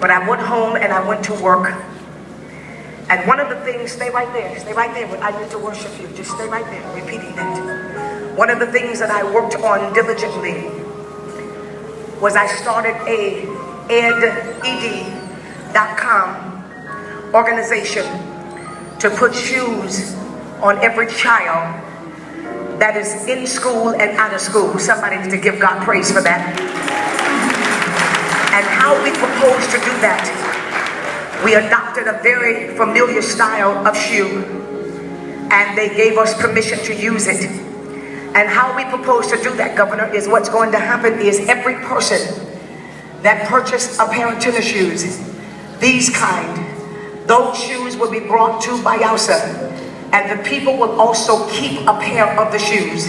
But I went home and I went to work. And one of the things, stay right there, I need to worship you, just stay right there, repeating that. One of the things that I worked on diligently was I started a ed.com organization to put shoes on every child that is in school and out of school. Somebody needs to give God praise for that. And how we propose to do that, we adopted a very familiar style of shoe, and they gave us permission to use it. And how we propose to do that, Governor, is what's going to happen is every person that purchased a pair of tennis shoes, these kind, those shoes will be brought to Bayelsa, and the people will also keep a pair of the shoes,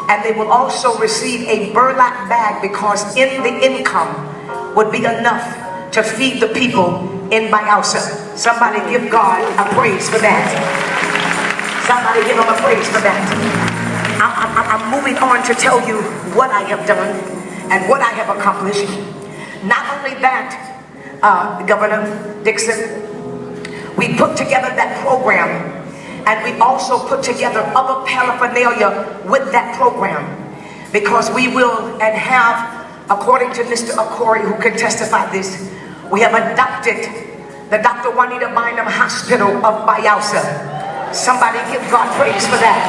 and they will also receive a burlap bag, because in the income would be enough to feed the people in Bayelsa. Somebody give God a praise for that. Somebody give him a praise for that. I'm moving on to tell you what I have done and what I have accomplished. Not only that, Governor Dixon, we put together that program, and we also put together other paraphernalia with that program, because we will and have, according to Mr. Akori, who can testify this, we have adopted the Dr. Jaunita Bynum Hospital of Bayelsa. Somebody give God praise for that.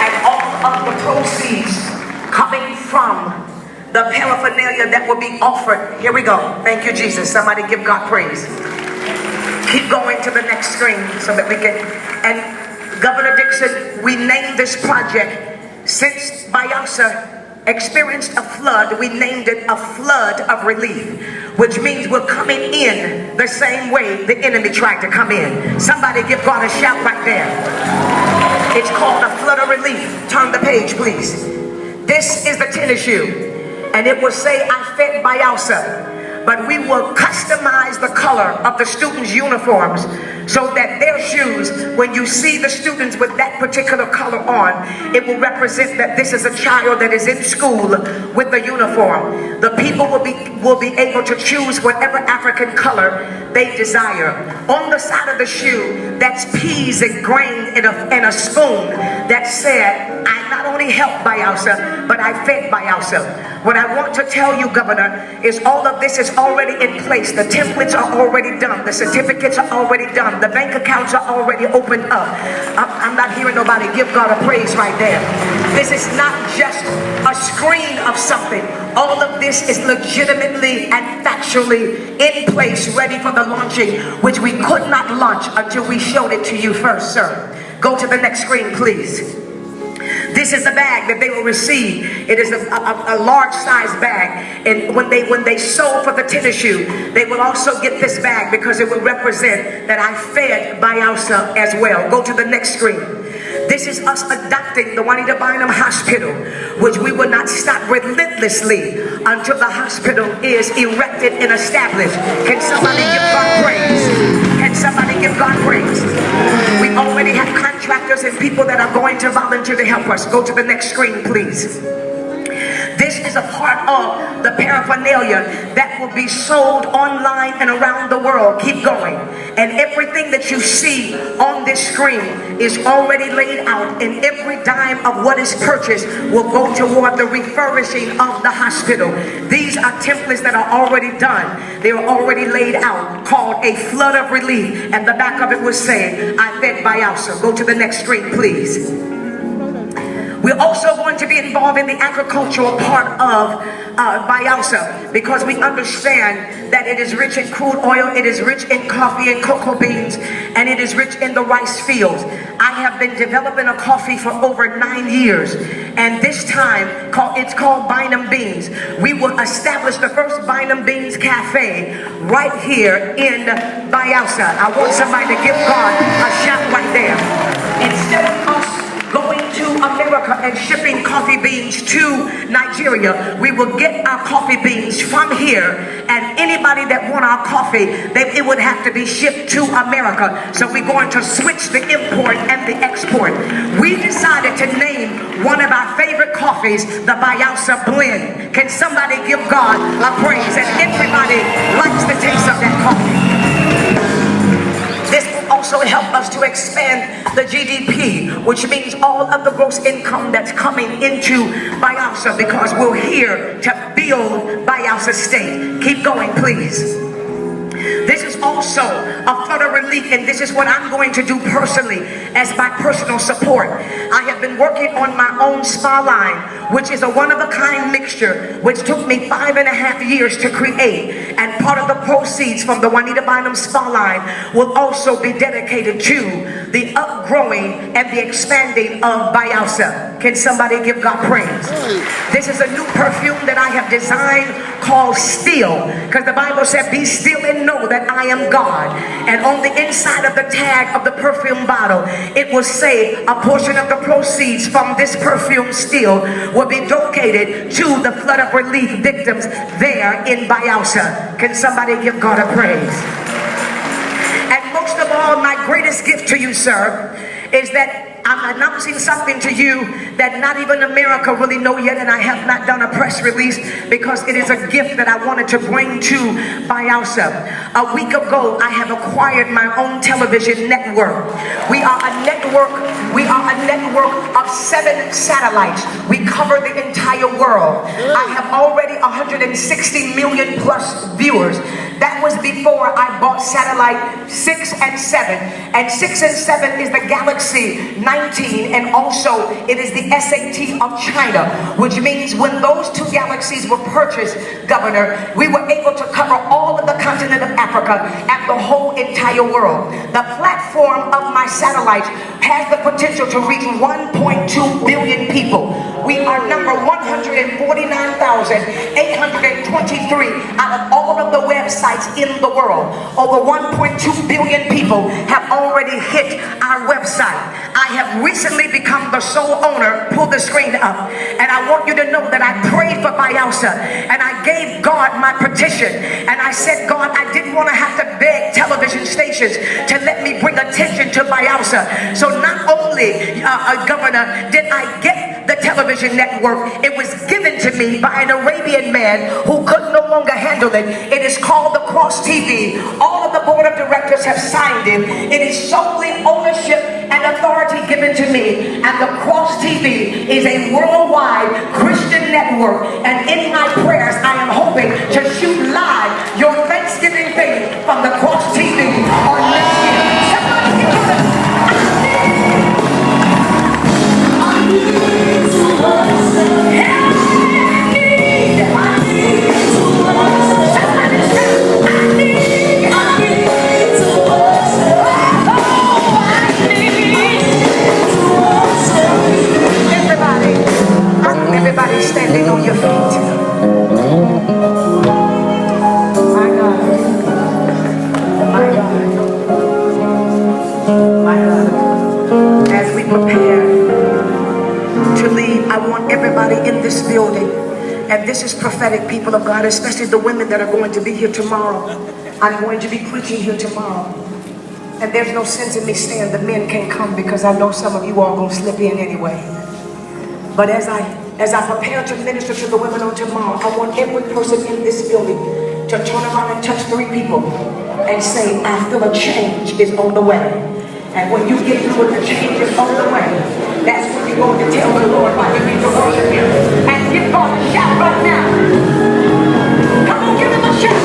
And all of the proceeds coming from the paraphernalia that will be offered. Here we go. Thank you, Jesus. Somebody give God praise. Keep going to the next screen so that we can. And Governor Dixon, we named this project, since Bayelsa experienced a flood, we named it a flood of relief, which means we're coming in the same way the enemy tried to come in. Somebody give God a shout right there. It's called a flood of relief. Turn the page, please. This is the tennis shoe, and it will say, I fed Bayelsa. But we will customize the color of the students' uniforms so that their shoes, when you see the students with that particular color on, it will represent that this is a child that is in school with the uniform. The people will be able to choose whatever African color they desire. On the side of the shoe, that's peas ingrained in a spoon that said, I not only helped Bayelsa, but I fed Bayelsa. What I want to tell you, Governor, is all of this is already in place. The templates are already done. The certificates are already done. The bank accounts are already opened up. I'm not hearing nobody give God a praise right there. This is not just a screen of something. All of this is legitimately and factually in place, ready for the launching, which we could not launch until we showed it to you first, sir. Go to the next screen, please. This is the bag that they will receive. It is a large size bag, and when they sew for the tennis shoe, they will also get this bag, because it will represent that I fed Bayelsa as well. Go to the next screen. This is us adopting the Jaunita Bynum Hospital, which we will not stop relentlessly until the hospital is erected and established. Can somebody give God praise? Can somebody give God praise? We already have contractors and people that are going to volunteer to help us. Go to the next screen, please. This is a part of the paraphernalia that will be sold online and around the world. Keep going. And everything that you see on this screen is already laid out, and every dime of what is purchased will go toward the refurbishing of the hospital. These are templates that are already done. They are already laid out, called a flood of relief, and the back of it was saying, I fed Bayelsa. Go to the next screen, please. We're also going to be involved in the agricultural part of Bayelsa, because we understand that it is rich in crude oil, it is rich in coffee and cocoa beans, and it is rich in the rice fields. I have been developing a coffee for over 9 years, and this time it's called Bynum Beans. We will establish the first Bynum Beans Cafe right here in Bayelsa. I want somebody to give God a shout right there. Instead of us going to America and shipping coffee beans to Nigeria, we will get our coffee beans from here, and anybody anybody that want our coffee, it would have to be shipped to America. So we're going to switch the import and the export. We decided to name one of our favorite coffees the Bayelsa blend. Can somebody give God a praise? And everybody likes the taste of that coffee. This will also help us to expand the GDP, which means all of the gross income that's coming into Bayelsa, because we're here to build Bayelsa State. Keep going, please. This is also a flood of relief, and this is what I'm going to do personally as my personal support. I have been working on my own spa line, which is a one-of-a-kind mixture, which took me 5.5 years to create. And part of the proceeds from the Jaunita Bynum spa line will also be dedicated to the upgrowing and the expanding of Bayelsa. Can somebody give God praise? This is a new perfume that I have designed called Still, because the Bible said, be still and know that I am God. And on the inside of the tag of the perfume bottle, it will say a portion of the proceeds from this perfume Still will be donated to the flood of relief victims there in Bayelsa. Can somebody give God a praise? And most of all, my greatest gift to you, sir, is that I'm announcing something to you that not even America really know yet, and I have not done a press release because it is a gift that I wanted to bring to Bayelsa. A week ago, I have acquired my own television network. We are a network of 7 satellites. We cover the entire world. I have already 160 million plus viewers. That was before I bought satellite 6 and 7. And 6 and 7 is the Galaxy 19, and also it is the SAT of China, which means when those 2 galaxies were purchased, Governor, we were able to cover all of the continent of Africa and the whole entire world. The platform of my satellites has the potential to reach 1.2 billion people. We are number 149,823 out of all of the websites in the world. Over 1.2 billion people have already hit our website. I have recently become the sole owner. Pull the screen up. And I want you to know that I prayed for Bayelsa, and I gave God my petition. And I said, God, I didn't want to have to beg television stations to let me bring attention to Bayelsa. So not only, Governor, did I get the television network, it was given to me by an Arabian man who could no longer handle it. It is called the Cross TV. All of the board of directors have signed it. It is solely ownership and authority given to me. And the Cross TV is a worldwide Christian network. And in my prayers, I am hoping to shoot live your Thanksgiving thing from the Cross TV on next year. Somebody give us everybody standing on your feet. My God. My God. My God. As we prepare to leave, I want everybody in this building, and this is prophetic, people of God, especially the women that are going to be here tomorrow. I'm going to be preaching here tomorrow. And there's no sense in me saying the men can't come, because I know some of you all going to slip in anyway. But as I prepare to minister to the women on tomorrow, I want every person in this building to turn around and touch 3 people and say, I feel a change is on the way. And when you get through with the change is on the way, that's when you're going to tell the Lord why you need to worship Him. And give God a shout right now. Come on, give Him a shout.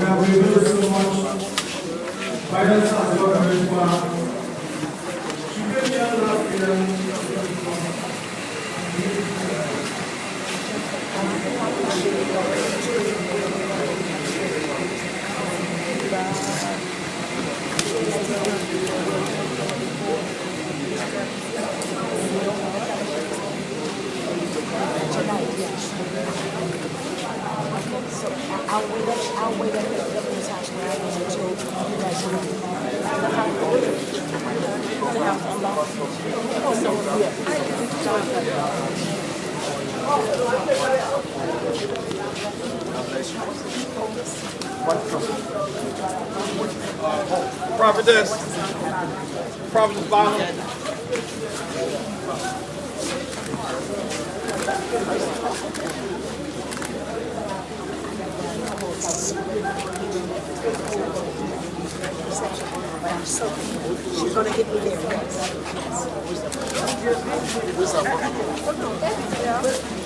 have revealed so much. Bayelsa has gone very far. She came here last year. I'll wait at the house where I was until you guys are ready. Prophetess Bynum. She's going to get me there, yes.